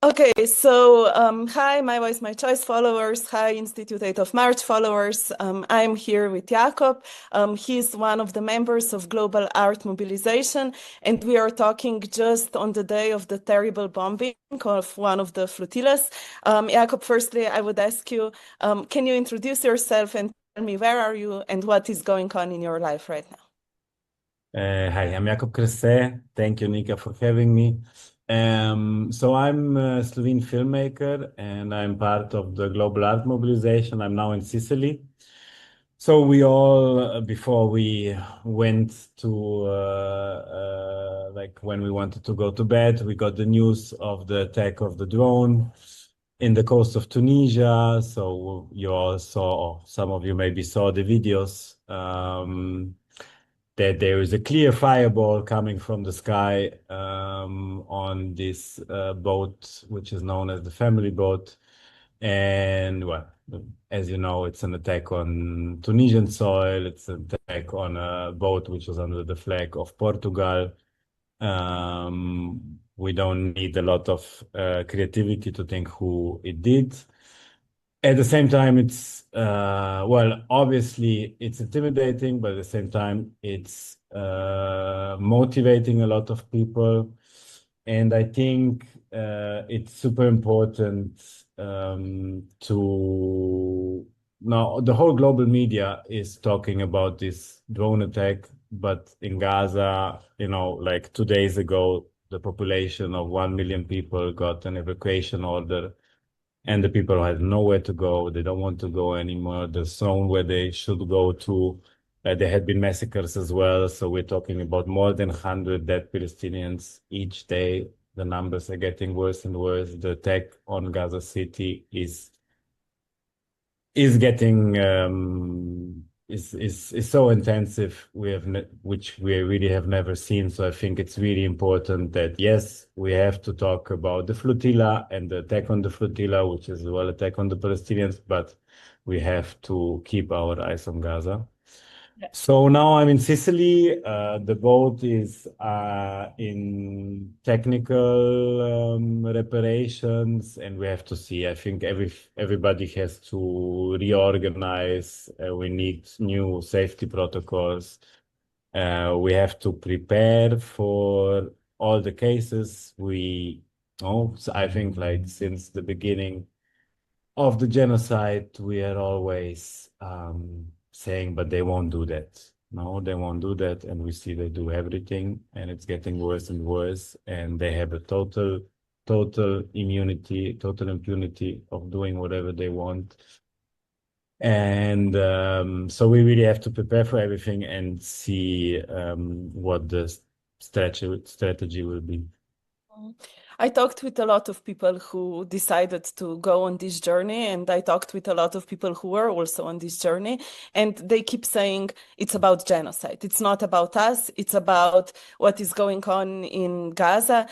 Okay, so hi, My Voice, My Choice followers. Hi, Institute 8 of March followers. I'm here with Jakob. He's one of the members of Global Art Mobilization, and we are talking just on the day of the terrible bombing of one of the flotillas. Jakob, firstly, I would ask you, can you introduce yourself and tell me where are you and what is going on in your life right now? Hi, I'm Jakob Krese. Thank you, Nika, for having me. So I'm a Slovene filmmaker and I'm part of the Global Art Mobilization. I'm now in Sicily. So we all, before we went to, like when we wanted to go to bed, we got the news of the attack of the drone in the coast of Tunisia. So you all saw, or some of you maybe saw the videos. That there is a clear fireball coming from the sky on this boat, which is known as the family boat. And well, as you know, it's an attack on Tunisian soil. It's an attack on a boat which was under the flag of Portugal. We don't need a lot of creativity to think who it did. At the same time, it's well, obviously it's intimidating, but at the same time, it's motivating a lot of people. And I think it's super important to now the whole global media is talking about this drone attack, but in Gaza, like 2 days ago, the population of 1 million people got an evacuation order and the people have nowhere to go. They don't want to go anymore. The zone where they should go to, there had been massacres as well. So we're talking about more than 100 dead Palestinians each day. The numbers are getting worse and worse. The attack on Gaza City is getting is so intensive which we really have never seen. So I think it's really important that yes, we have to talk about the flotilla and the attack on the flotilla, which is well attack on the Palestinians, but we have to keep our eyes on Gaza. So now I'm in Sicily. The boat is in technical reparations, and we have to see. I think everybody has to reorganize. We need new safety protocols. We have to prepare for all the cases. So I think like since the beginning of the genocide, we are always saying, but they won't do that. No, they won't do that. And we see they do everything and it's getting worse and worse. And they have a total immunity, total impunity of doing whatever they want. And so we really have to prepare for everything and see what the strategy will be. I talked with a lot of people who decided to go on this journey, and I talked with a lot of people who were also on this journey, and they keep saying it's about genocide. It's not about us, it's about what is going on in Gaza.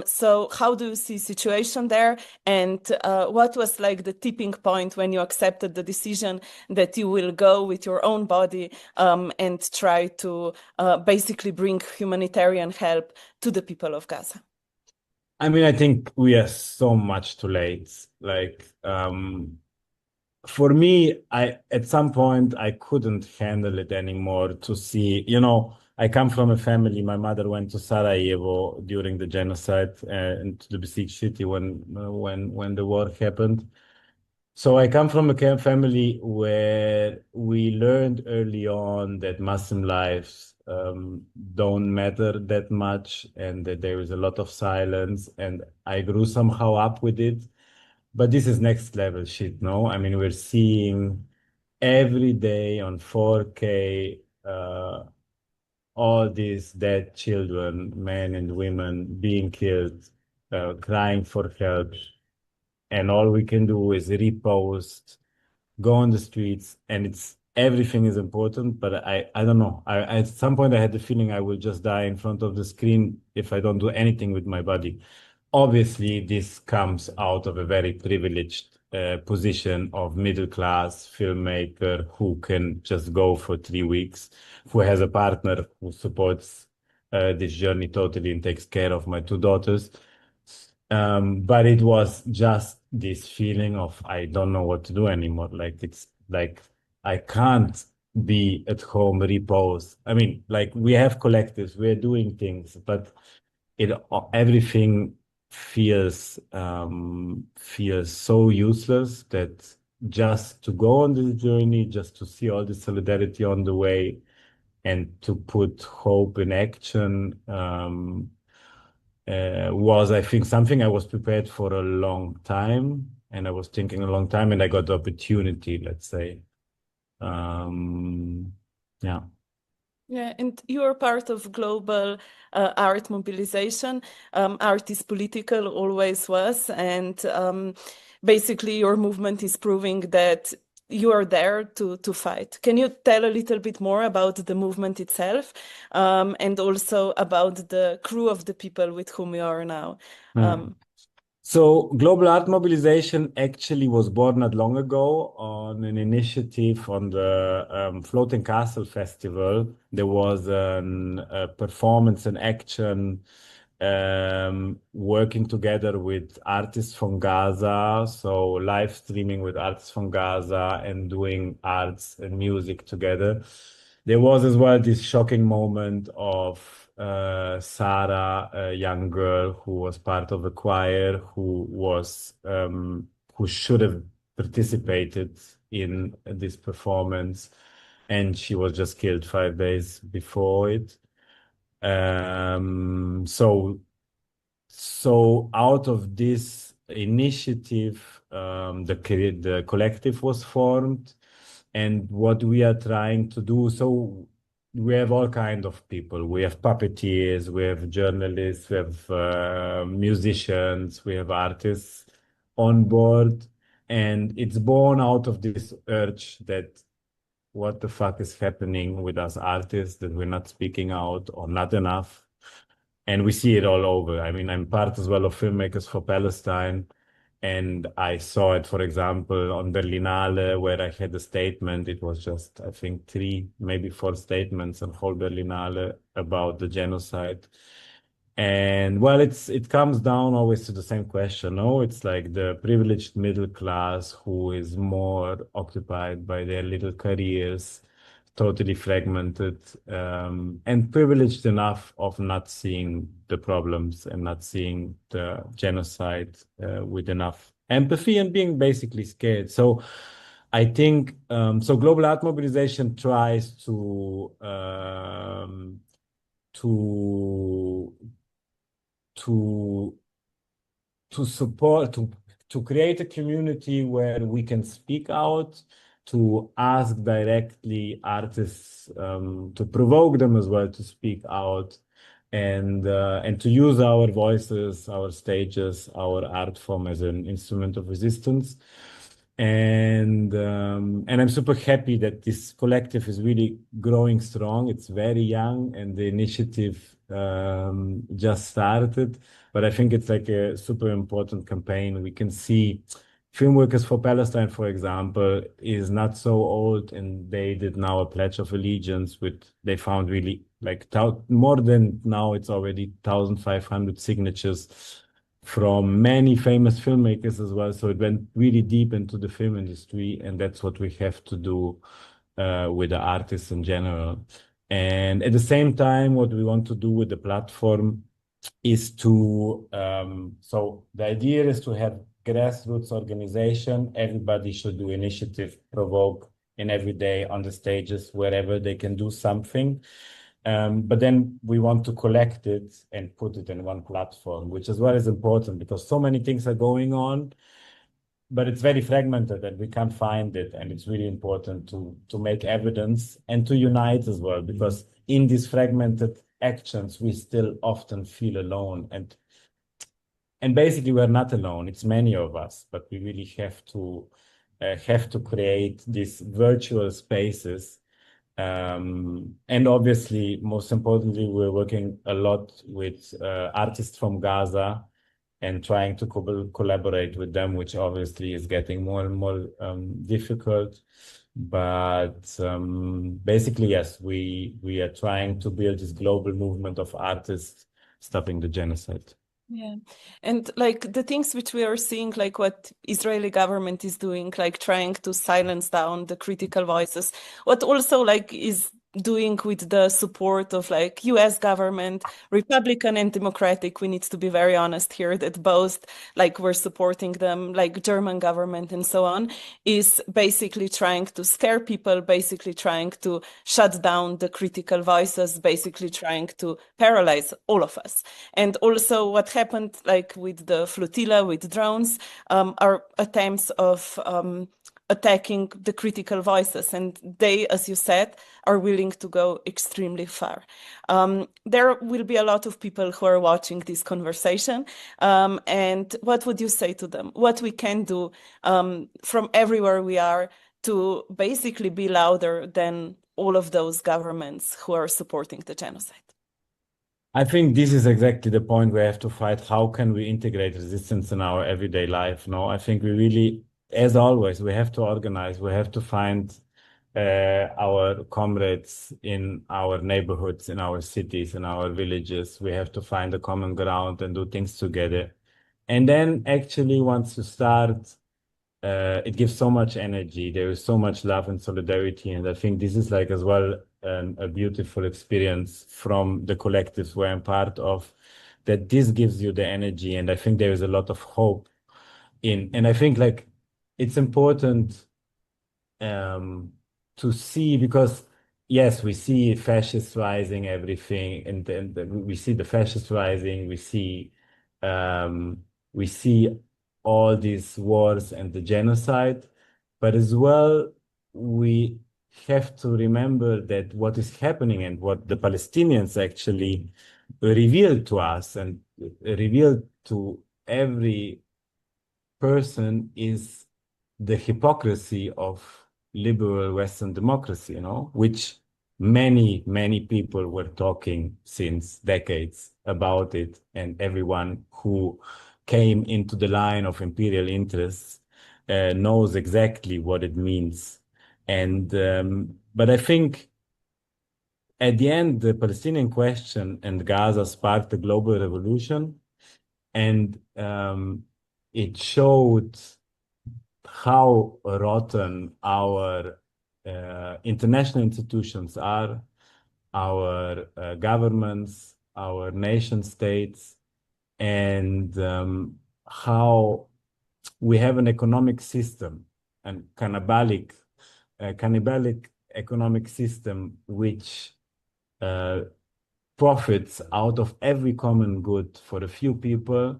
So how do you see situation there? And what was like the tipping point when you accepted the decision that you will go with your own body and try to basically bring humanitarian help to the people of Gaza? I mean, I think we are so much too late. Like, for me, I at some point I couldn't handle it anymore to see, I come from a family. My mother went to Sarajevo during the genocide and to the besieged city when the war happened. So I come from a family where we learned early on that Muslim lives don't matter that much and that there is a lot of silence. And I grew somehow up with it. But this is next level shit, no? I mean, we're seeing every day on 4K all these dead children, men and women being killed, crying for help. And all we can do is repost, go on the streets, and it's everything is important. But I don't know. At some point I had the feeling I will just die in front of the screen if I don't do anything with my body. Obviously, this comes out of a very privileged position of middle class filmmaker who can just go for 3 weeks, who has a partner who supports this journey totally and takes care of my two daughters. But it was just this feeling of I don't know what to do anymore. Like it's like I can't be at home repose. I mean, like we have collectives, we're doing things, but it everything feels so useless that just to go on this journey, just to see all the solidarity on the way and to put hope in action was, I think, something I was prepared for a long time, and I was thinking a long time, and I got the opportunity, let's say. Yeah. Yeah, and you are part of global art mobilization. Art is political, always was, and basically your movement is proving that you are there to fight. Can you tell a little bit more about the movement itself, and also about the crew of the people with whom you are now? So Global Art Mobilization actually was born not long ago on an initiative on the Floating Castle Festival. There was a performance and action working together with artists from Gaza, so live streaming with artists from Gaza and doing arts and music together. There was as well this shocking moment of Sarah, a young girl who was part of a choir, who should have participated in this performance, and she was just killed 5 days before it. So out of this initiative, the collective was formed, and what we are trying to do. So we have all kind of people. We have puppeteers, we have journalists, we have musicians, we have artists on board, and it's born out of this urge that what the fuck is happening with us artists, that we're not speaking out or not enough. And we see it all over. I mean, I'm part as well of Filmmakers for Palestine. And I saw it, for example, on Berlinale, where I had a statement. It was just, I think, 3, maybe 4 statements on whole Berlinale about the genocide. And well, it comes down always to the same question. No, it's like the privileged middle class who is more occupied by their little careers, totally fragmented, and privileged enough of not seeing the problems and not seeing the genocide with enough empathy and being basically scared. So I think so. Global Art Mobilization tries to to support to create a community where we can speak out, to ask directly artists, to provoke them as well to speak out, and to use our voices, our stages, our art form as an instrument of resistance. And I'm super happy that this collective is really growing strong. It's very young, and the initiative just started. But I think it's like a super important campaign. We can see Filmworkers for Palestine, for example, is not so old, and they did now a pledge of allegiance with, they found really like more than, now it's already 1,500 signatures from many famous filmmakers as well. So it went really deep into the film industry, and that's what we have to do with the artists in general. And at the same time, what we want to do with the platform is to, so the idea is to have grassroots organization. Everybody should do initiative, provoke in every day on the stages, wherever they can do something. But then we want to collect it and put it in one platform, which as well is important because so many things are going on, but it's very fragmented and we can't find it. And it's really important to make evidence and to unite as well, because in these fragmented actions, we still often feel alone. And basically we're not alone. It's many of us, but we really have to create these virtual spaces. And obviously, most importantly, we're working a lot with artists from Gaza and trying to collaborate with them, which obviously is getting more and more difficult. But basically, yes, we are trying to build this global movement of artists stopping the genocide. Yeah. And like the things which we are seeing, like what Israeli government is doing, like trying to silence down the critical voices, what also like is doing with the support of like US government, Republican and Democratic, we need to be very honest here that both like we're supporting them, like German government and so on, is basically trying to scare people, basically trying to shut down the critical voices, basically trying to paralyze all of us. And also what happened like with the flotilla, with drones, are attempts of attacking the critical voices. And they, as you said, are willing to go extremely far. There will be a lot of people who are watching this conversation. And what would you say to them? What we can do from everywhere we are to basically be louder than all of those governments who are supporting the genocide? I think this is exactly the point we have to fight. How can we integrate resistance in our everyday life? No, I think we really, as always, we have to organize. We have to find our comrades in our neighborhoods, in our cities, in our villages. We have to find a common ground and do things together. And then actually, once you start, it gives so much energy. There is so much love and solidarity. And I think this is like as well a beautiful experience from the collectives where I'm part of, that this gives you the energy. And I think there is a lot of hope and I think like it's important to see, because yes, we see fascists rising, everything, and we see the fascists rising, we see all these wars and the genocide, but as well we have to remember that what is happening and what the Palestinians actually revealed to us and revealed to every person is the hypocrisy of liberal Western democracy, which many people were talking since decades about it, and everyone who came into the line of imperial interests knows exactly what it means. And but I think at the end, the Palestinian question and Gaza sparked a global revolution, and it showed how rotten our international institutions are, our governments, our nation states, and how we have an economic system and cannibalic economic system which profits out of every common good for a few people.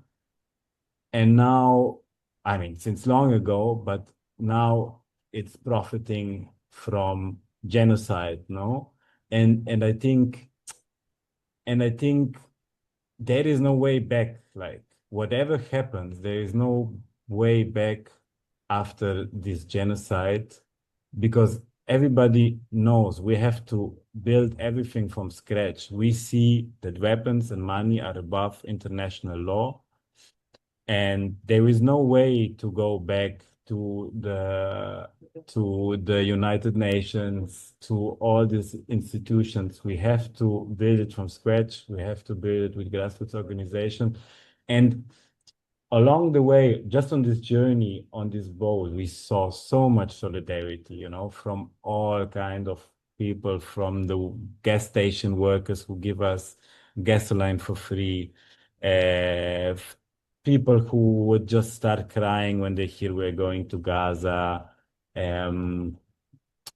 And now, I mean, since long ago, but now it's profiting from genocide, no? And I think there is no way back. Like whatever happens, there is no way back after this genocide, because everybody knows we have to build everything from scratch. We see that weapons and money are above international law, and there is no way to go back to the United Nations, to all these institutions. We have to build it from scratch. We have to build it with grassroots organization. And along the way, just on this journey, on this boat, we saw so much solidarity, from all kind of people, from the gas station workers who give us gasoline for free, uh, people who would just start crying when they hear we're going to Gaza, um,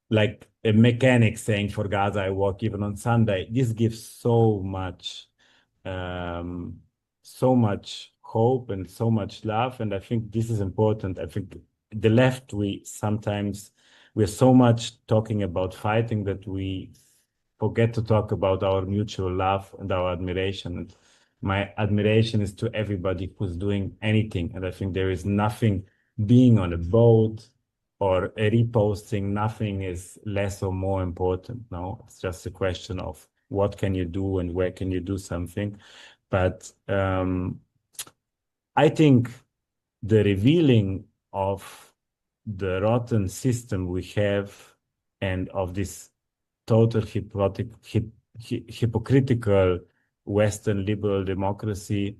like a mechanic saying for Gaza, I work even on Sunday. This gives um, so much hope and so much love. And I think this is important. I think the left, we're so much talking about fighting that we forget to talk about our mutual love and our admiration. And my admiration is to everybody who's doing anything. And I think there is nothing, being on a boat or reposting, nothing is less or more important. No, it's just a question of what can you do and where can you do something. But I think the revealing of the rotten system we have and of this total hypocritical Western liberal democracy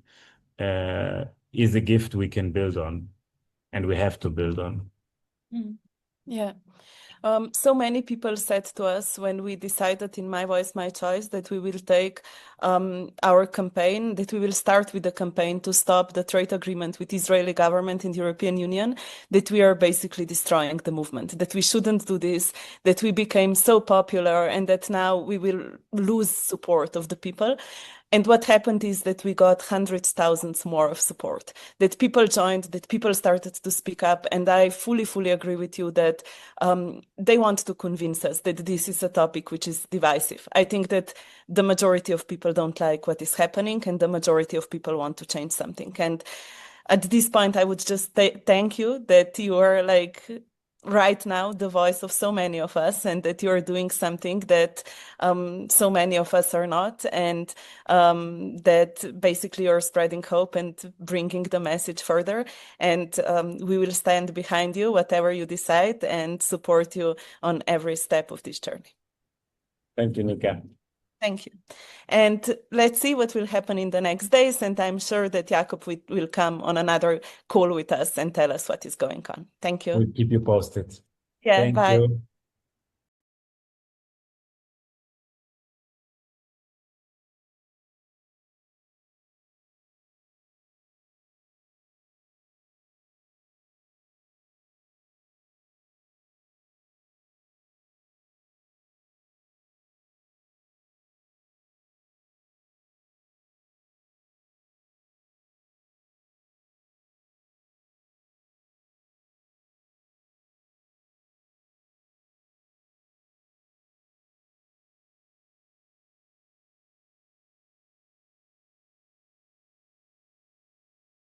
is a gift we can build on, and we have to build on. Yeah. So many people said to us when we decided in My Voice, My Choice that we will take our campaign, that we will start with the campaign to stop the trade agreement with the Israeli government and the European Union, that we are basically destroying the movement, that we shouldn't do this, that we became so popular and that now we will lose support of the people. And what happened is that we got hundreds, thousands more of support, that people joined, that people started to speak up. And I fully agree with you that they want to convince us that this is a topic which is divisive. I think that the majority of people don't like what is happening and the majority of people want to change something. And at this point, I would just thank you that you are like right now the voice of so many of us and that you're doing something that so many of us are not, and that basically you're spreading hope and bringing the message further. And we will stand behind you, whatever you decide, and support you on every step of this journey. Thank you, Nika. Thank you. And let's see what will happen in the next days. And I'm sure that Jakob will come on another call with us and tell us what is going on. Thank you. We'll keep you posted. Yeah, Thank bye. you.